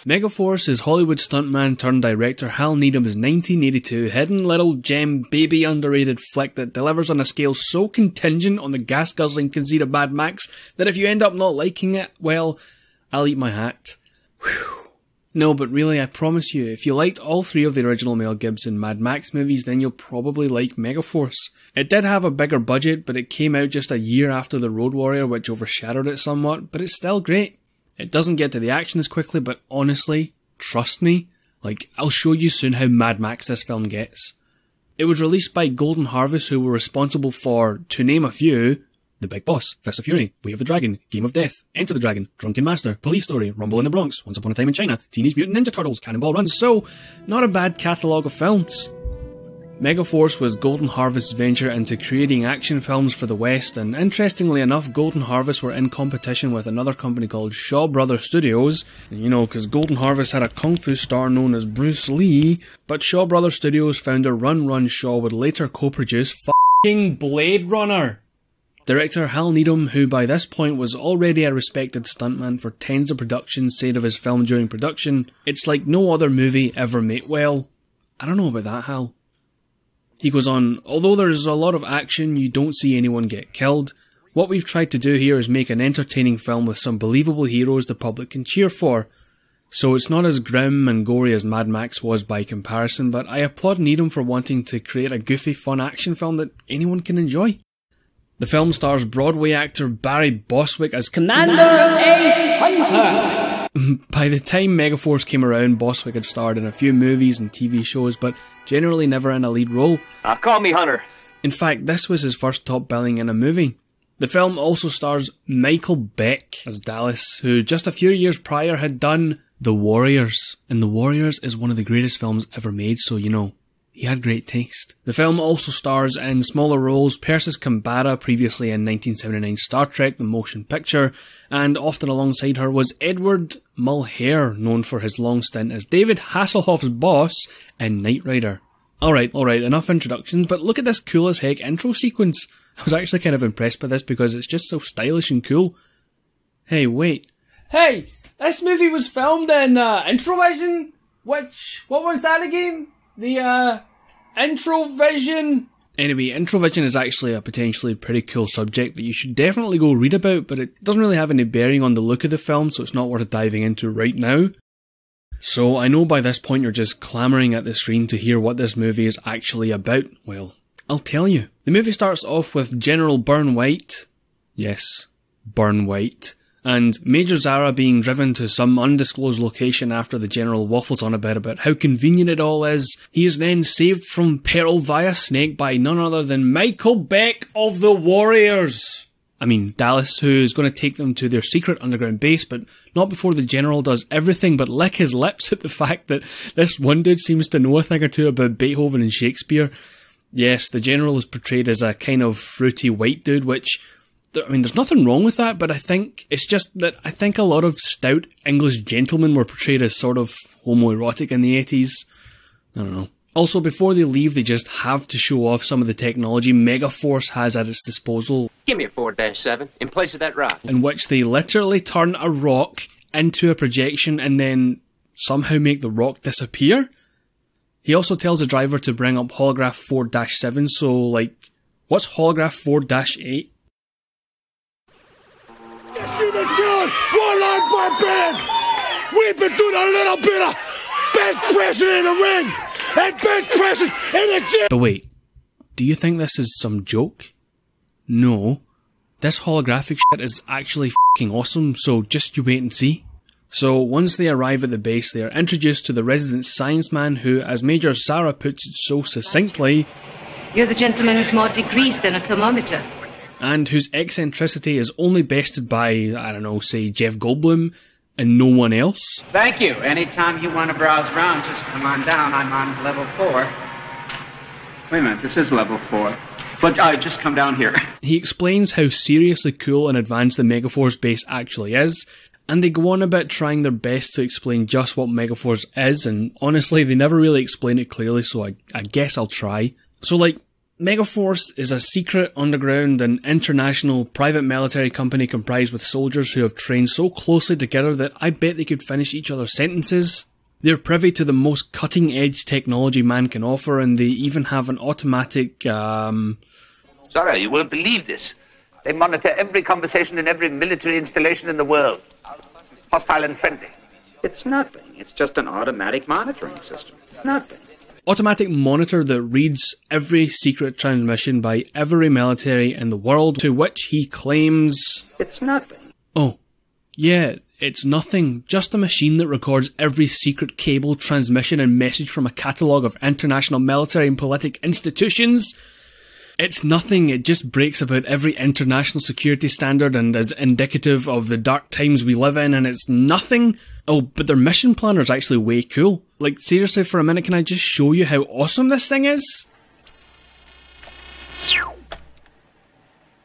Megaforce is Hollywood stuntman turned director Hal Needham's 1982 hidden little gem baby underrated flick that delivers on a scale so contingent on the gas-guzzling conceit of Mad Max that if you end up not liking it, well, I'll eat my hat. Whew. No, but really, I promise you, if you liked all three of the original Mel Gibson Mad Max movies, then you'll probably like Megaforce. It did have a bigger budget, but it came out just a year after The Road Warrior, which overshadowed it somewhat, but it's still great. It doesn't get to the action as quickly, but honestly, trust me, I'll show you soon how Mad Max this film gets. It was released by Golden Harvest, who were responsible for, to name a few, The Big Boss, Fist of Fury, Way of the Dragon, Game of Death, Enter the Dragon, Drunken Master, Police Story, Rumble in the Bronx, Once Upon a Time in China, Teenage Mutant Ninja Turtles, Cannonball Run, so not a bad catalogue of films. Megaforce was Golden Harvest's venture into creating action films for the West, and interestingly enough, Golden Harvest were in competition with another company called Shaw Brothers Studios, because Golden Harvest had a kung fu star known as Bruce Lee, but Shaw Brothers Studios founder Run Shaw would later co-produce f***ing Blade Runner. Director Hal Needham, who by this point was already a respected stuntman for tens of productions, said of his film during production, "It's like no other movie ever made." Well, I don't know about that, Hal. He goes on, "Although there's a lot of action, you don't see anyone get killed. What we've tried to do here is make an entertaining film with some believable heroes the public can cheer for. So it's not as grim and gory as Mad Max was by comparison, but I applaud Needham for wanting to create a goofy, fun action film that anyone can enjoy." The film stars Broadway actor Barry Bostwick as Commander Ace Hunter. By the time Megaforce came around, Bostwick had starred in a few movies and TV shows, but generally never in a lead role. Call me Hunter. In fact, this was his first top billing in a movie. The film also stars Michael Beck as Dallas, who just a few years prior had done The Warriors. And The Warriors is one of the greatest films ever made, so he had great taste. The film also stars in smaller roles Persis Kambara, previously in 1979 Star Trek The Motion Picture, and often alongside her was Edward Mulhare, known for his long stint as David Hasselhoff's boss in Knight Rider. Alright, enough introductions, but look at this cool as heck intro sequence. I was actually kind of impressed by this because it's just so stylish and cool. Hey, wait. Hey, this movie was filmed in Introvision? What was that again? The Introvision. Anyway, Introvision is actually a potentially pretty cool subject that you should definitely go read about, but it doesn't really have any bearing on the look of the film, so it's not worth diving into right now. So I know by this point you're just clamouring at the screen to hear what this movie is actually about. Well, I'll tell you. The movie starts off with General Burn White. Yes, Burn White. And Major Zara being driven to some undisclosed location after the General waffles on about how convenient it all is. He is then saved from peril via snake by none other than Michael Beck of the Warriors. Dallas, who is going to take them to their secret underground base, but not before the General does everything but lick his lips at the fact that this one dude seems to know a thing or two about Beethoven and Shakespeare. Yes, the General is portrayed as a kind of fruity white dude, which... there's nothing wrong with that, but I think it's just that I think a lot of stout English gentlemen were portrayed as sort of homoerotic in the 80s. I don't know. Also, before they leave, they just have to show off some of the technology Megaforce has at its disposal. Give me a 4-7 in place of that rock. In which they literally turn a rock into a projection and then somehow make the rock disappear. He also tells the driver to bring up holograph 4-7, so what's holograph 4-8? One-line barbarian! We've been doing a little bit of best president in the ring and best president in the gym! But wait, do you think this is some joke? No. This holographic shit is actually f***ing awesome, so just you wait and see. So once they arrive at the base, they are introduced to the resident science man who, as Major Zara puts it so succinctly, "You're the gentleman with more degrees than a thermometer." And whose eccentricity is only bested by, I don't know, say Jeff Goldblum, and no one else. Thank you. Anytime you want to browse around, just come on down. I'm on level 4. Wait a minute, this is level 4. But just come down here. He explains how seriously cool and advanced the Megaforce base actually is, and they go on about trying their best to explain just what Megaforce is, and honestly, they never really explain it clearly, so I guess I'll try. So Megaforce is a secret, underground and international private military company comprised with soldiers who have trained so closely together that I bet they could finish each other's sentences. They're privy to the most cutting-edge technology man can offer, and they even have an automatic, Sorry, you won't believe this. They monitor every conversation in every military installation in the world. Hostile and friendly. It's nothing. It's just an automatic monitoring system. Nothing. automatic monitor that reads every secret transmission by every military in the world, to which he claims... It's nothing. Oh, yeah, it's nothing. Just a machine that records every secret cable, transmission and message from a catalogue of international military and politic institutions. It's nothing, it just breaks about every international security standard and is indicative of the dark times we live in, and it's nothing. Oh, but their mission planner is actually way cool. Like, seriously, for a minute, can I just show you how awesome this thing is?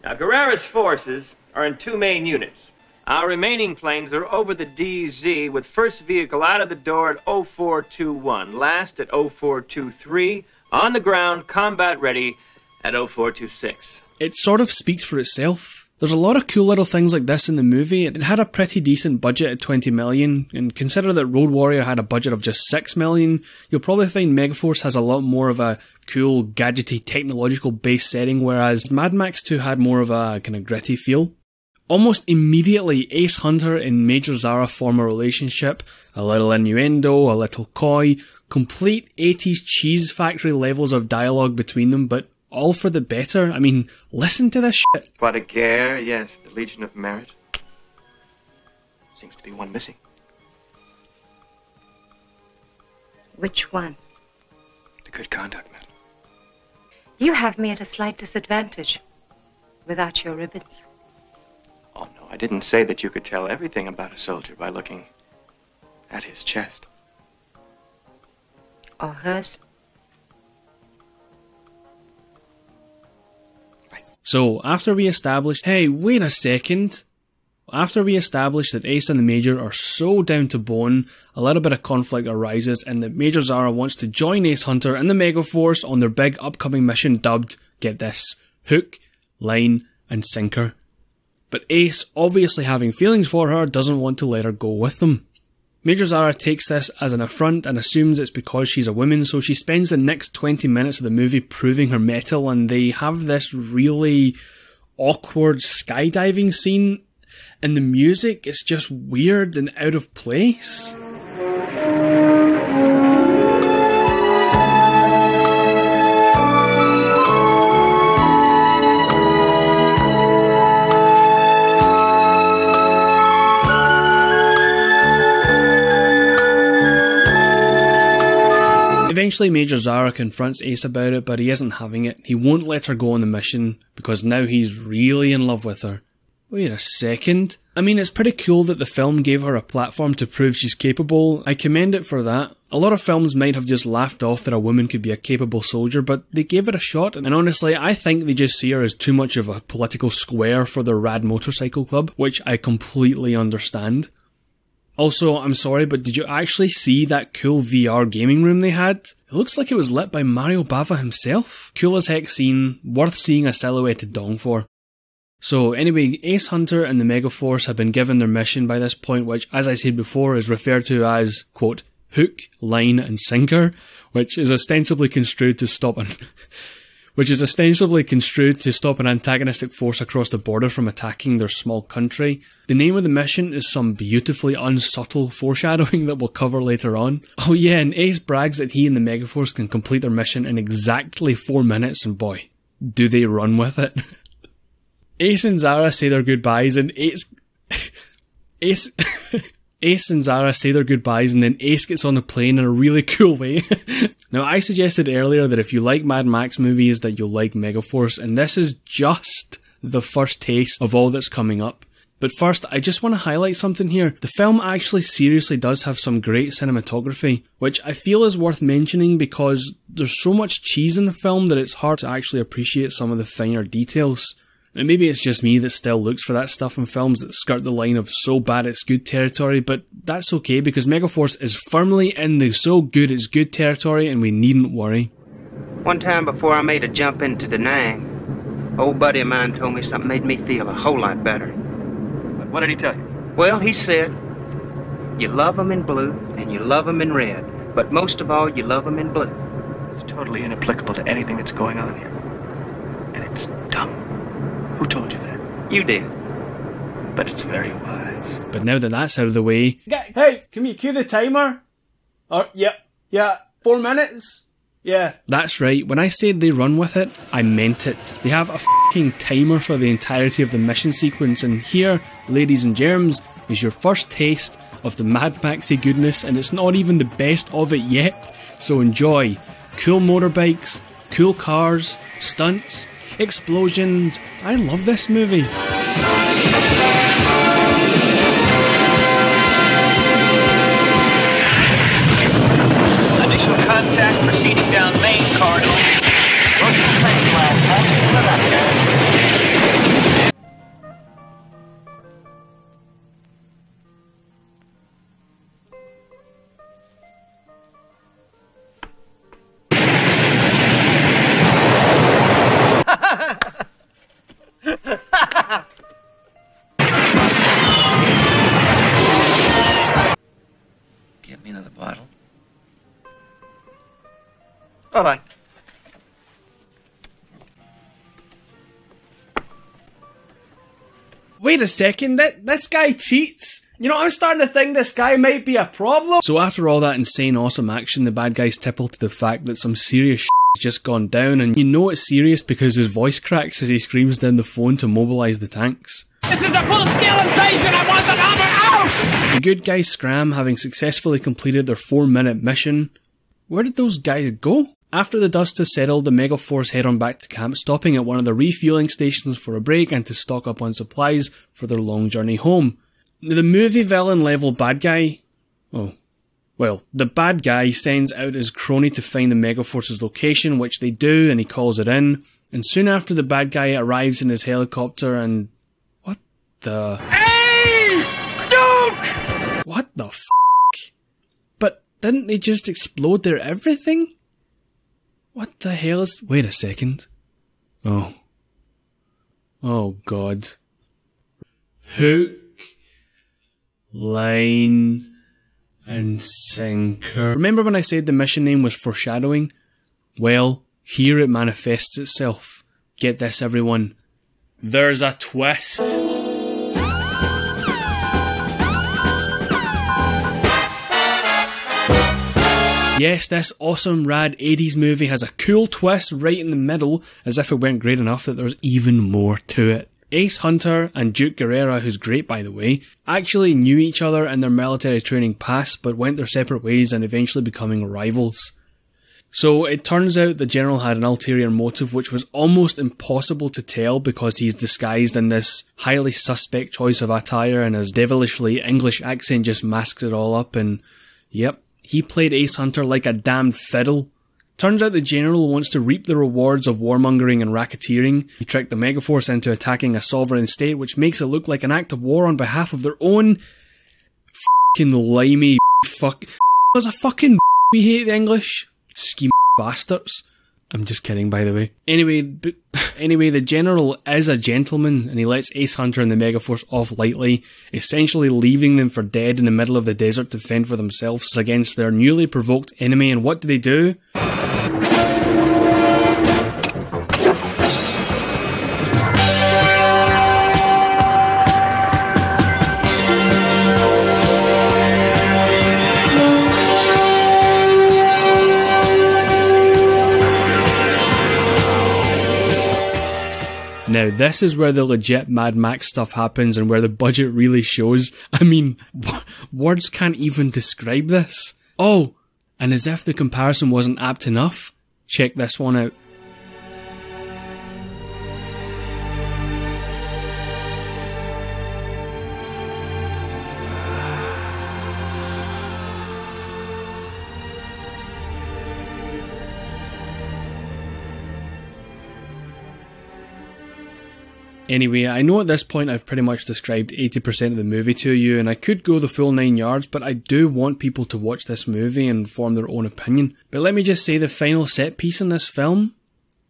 Now, Guerrera's forces are in two main units. Our remaining planes are over the DZ, with first vehicle out of the door at 0421, last at 0423, on the ground, combat ready at 0426. It sort of speaks for itself. There's a lot of cool little things like this in the movie. It had a pretty decent budget at 20 million, and consider that Road Warrior had a budget of just 6 million, you'll probably find Megaforce has a lot more of a cool, gadgety, technological base setting, whereas Mad Max 2 had more of a kind of gritty feel. Almost immediately, Ace Hunter and Major Zara form a relationship, a little innuendo, a little coy, complete 80s cheese factory levels of dialogue between them, but all for the better. I mean, listen to this shit. What a care, yes, the Legion of Merit. Seems to be one missing. Which one? The Good Conduct Medal. You have me at a slight disadvantage without your ribbons. Oh, no, I didn't say that you could tell everything about a soldier by looking at his chest. Or hers. So, after we established, hey, wait a second. After we established that Ace and the Major are so down to bone, a little bit of conflict arises and that Major Zara wants to join Ace Hunter and the Megaforce on their big upcoming mission dubbed, get this, Hook, Line and Sinker. But Ace, obviously having feelings for her, doesn't want to let her go with them. Major Zara takes this as an affront and assumes it's because she's a woman, so she spends the next 20 minutes of the movie proving her mettle, and they have this really awkward skydiving scene, and the music is just weird and out of place. Eventually Major Zara confronts Ace about it, but he isn't having it. He won't let her go on the mission, because now he's really in love with her. Wait a second. I mean, it's pretty cool that the film gave her a platform to prove she's capable. I commend it for that. A lot of films might have just laughed off that a woman could be a capable soldier, but they gave it a shot, and honestly, I think they just see her as too much of a political square for their rad motorcycle club, which I completely understand. Also, I'm sorry, but did you actually see that cool VR gaming room they had? It looks like it was lit by Mario Bava himself. Cool as heck scene, worth seeing a silhouetted dong for. So anyway, Ace Hunter and the Megaforce have been given their mission by this point, which, as I said before, is referred to as, quote, Hook, Line and Sinker, which is ostensibly construed to stop an antagonistic force across the border from attacking their small country. The name of the mission is some beautifully unsubtle foreshadowing that we'll cover later on. Oh yeah, and Ace brags that he and the Megaforce can complete their mission in exactly 4 minutes, and boy, do they run with it. Ace and Zara say their goodbyes, and Ace and Zara say their goodbyes, and then Ace gets on the plane in a really cool way. Now, I suggested earlier that if you like Mad Max movies, that you'll like Megaforce, and this is just the first taste of all that's coming up. But first, I just want to highlight something here. The film actually seriously does have some great cinematography, which I feel is worth mentioning because there's so much cheese in the film that it's hard to actually appreciate some of the finer details. And maybe it's just me that still looks for that stuff in films that skirt the line of so bad it's good territory, but that's okay because Megaforce is firmly in the so good it's good territory and we needn't worry. One time before I made a jump into Da Nang, old buddy of mine told me something made me feel a whole lot better. What did he tell you? Well, he said, you love them in blue and you love them in red, but most of all, you love them in blue. It's totally inapplicable to anything that's going on here. And it's dumb. Who told you that? You did. But it's very wise. But now that that's out of the way... Hey, can you cue the timer? Yeah, 4 minutes? Yeah. That's right, when I said they run with it, I meant it. They have a f***ing timer for the entirety of the mission sequence, and here, ladies and germs, is your first taste of the Mad Maxy goodness, and it's not even the best of it yet. So enjoy. Cool motorbikes, cool cars, stunts, explosions. I love this movie. Initial contact proceeding down main corridor. Roger, thanks, lad. Time to split up, guys. Get me another bottle. All right. Wait a second, this guy cheats? You know, I'm starting to think this guy might be a problem. So after all that insane awesome action, the bad guys tipple to the fact that some serious shit has just gone down, and you know it's serious because his voice cracks as he screams down the phone to mobilise the tanks. This is a full-scale invasion! I want the armor out! The good guys scram, having successfully completed their 4-minute mission. Where did those guys go? After the dust has settled, the Megaforce head on back to camp, stopping at one of the refueling stations for a break and to stock up on supplies for their long journey home. The movie villain level bad guy... the bad guy sends out his crony to find the Megaforce's location, which they do, and he calls it in. And soon after, the bad guy arrives in his helicopter and... What the... Hey! Duke! What the f***? But didn't they just explode their everything? What the hell is... Wait a second. Oh god. Hook, line, and sinker. Remember when I said the mission name was foreshadowing? Well, here it manifests itself. Get this, everyone. There's a twist. Yes, this awesome rad 80s movie has a cool twist right in the middle, as if it weren't great enough that there's even more to it. Ace Hunter and Duke Guerrera, who's great by the way, actually knew each other in their military training past but went their separate ways and eventually becoming rivals. So it turns out the General had an ulterior motive which was almost impossible to tell because he's disguised in this highly suspect choice of attire and his devilishly English accent just masks it all up, and yep. He played Ace Hunter like a damned fiddle. Turns out the General wants to reap the rewards of warmongering and racketeering. He tricked the Megaforce into attacking a sovereign state, which makes it look like an act of war on behalf of their own fucking limey fuck. There's a fucking we hate the English. Scheme bastards. I'm just kidding, by the way. Anyway, the General is a gentleman, and he lets Ace Hunter and the Megaforce off lightly, essentially leaving them for dead in the middle of the desert to fend for themselves against their newly provoked enemy. And what do? Now this is where the legit Mad Max stuff happens and where the budget really shows. I mean, words can't even describe this. Oh, and as if the comparison wasn't apt enough, check this one out. Anyway, I know at this point I've pretty much described 80% of the movie to you, and I could go the full 9 yards, but I do want people to watch this movie and form their own opinion. But let me just say, the final set piece in this film,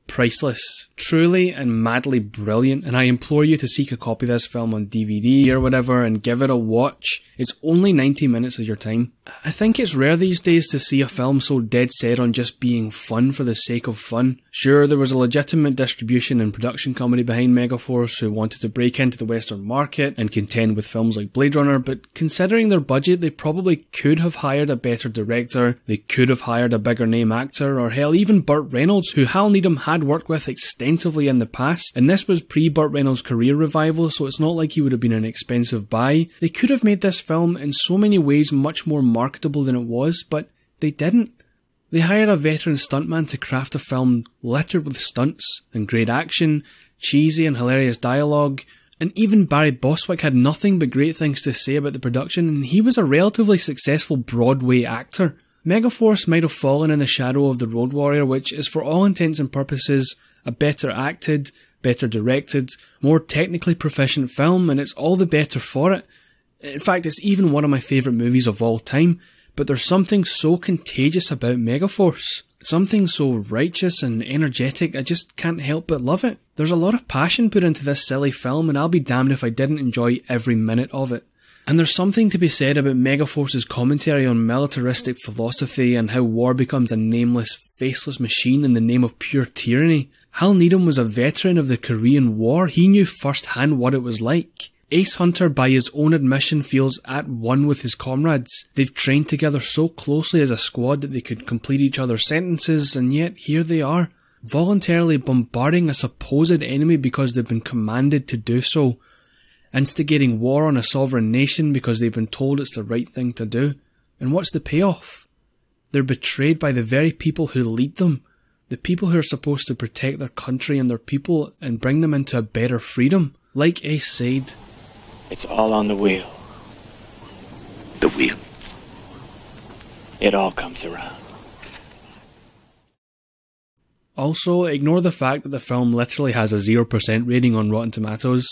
priceless. Truly and madly brilliant, and I implore you to seek a copy of this film on DVD or whatever and give it a watch. It's only 90 minutes of your time. I think it's rare these days to see a film so dead set on just being fun for the sake of fun. Sure, there was a legitimate distribution and production company behind Megaforce who wanted to break into the Western market and contend with films like Blade Runner, but considering their budget, they probably could have hired a better director, they could have hired a bigger name actor, or hell, even Burt Reynolds, who Hal Needham had worked with extensively in the past, and this was pre-Burt Reynolds' career revival, so it's not like he would have been an expensive buy. They could have made this film in so many ways much more marketable than it was, but they didn't. They hired a veteran stuntman to craft a film littered with stunts and great action, cheesy and hilarious dialogue, and even Barry Bostwick had nothing but great things to say about the production, and he was a relatively successful Broadway actor. Megaforce might have fallen in the shadow of The Road Warrior, which is for all intents and purposes a better acted, better directed, more technically proficient film, and it's all the better for it. In fact, it's even one of my favourite movies of all time, but there's something so contagious about Megaforce. Something so righteous and energetic, I just can't help but love it. There's a lot of passion put into this silly film, and I'll be damned if I didn't enjoy every minute of it. And there's something to be said about Megaforce's commentary on militaristic philosophy and how war becomes a nameless, faceless machine in the name of pure tyranny. Hal Needham was a veteran of the Korean War. He knew firsthand what it was like. Ace Hunter, by his own admission, feels at one with his comrades. They've trained together so closely as a squad that they could complete each other's sentences, and yet here they are, voluntarily bombarding a supposed enemy because they've been commanded to do so. Instigating war on a sovereign nation because they've been told it's the right thing to do. And what's the payoff? They're betrayed by the very people who lead them. The people who are supposed to protect their country and their people and bring them into a better freedom. Like Ace said, it's all on the wheel. The wheel. It all comes around. Also, ignore the fact that the film literally has a 0% rating on Rotten Tomatoes.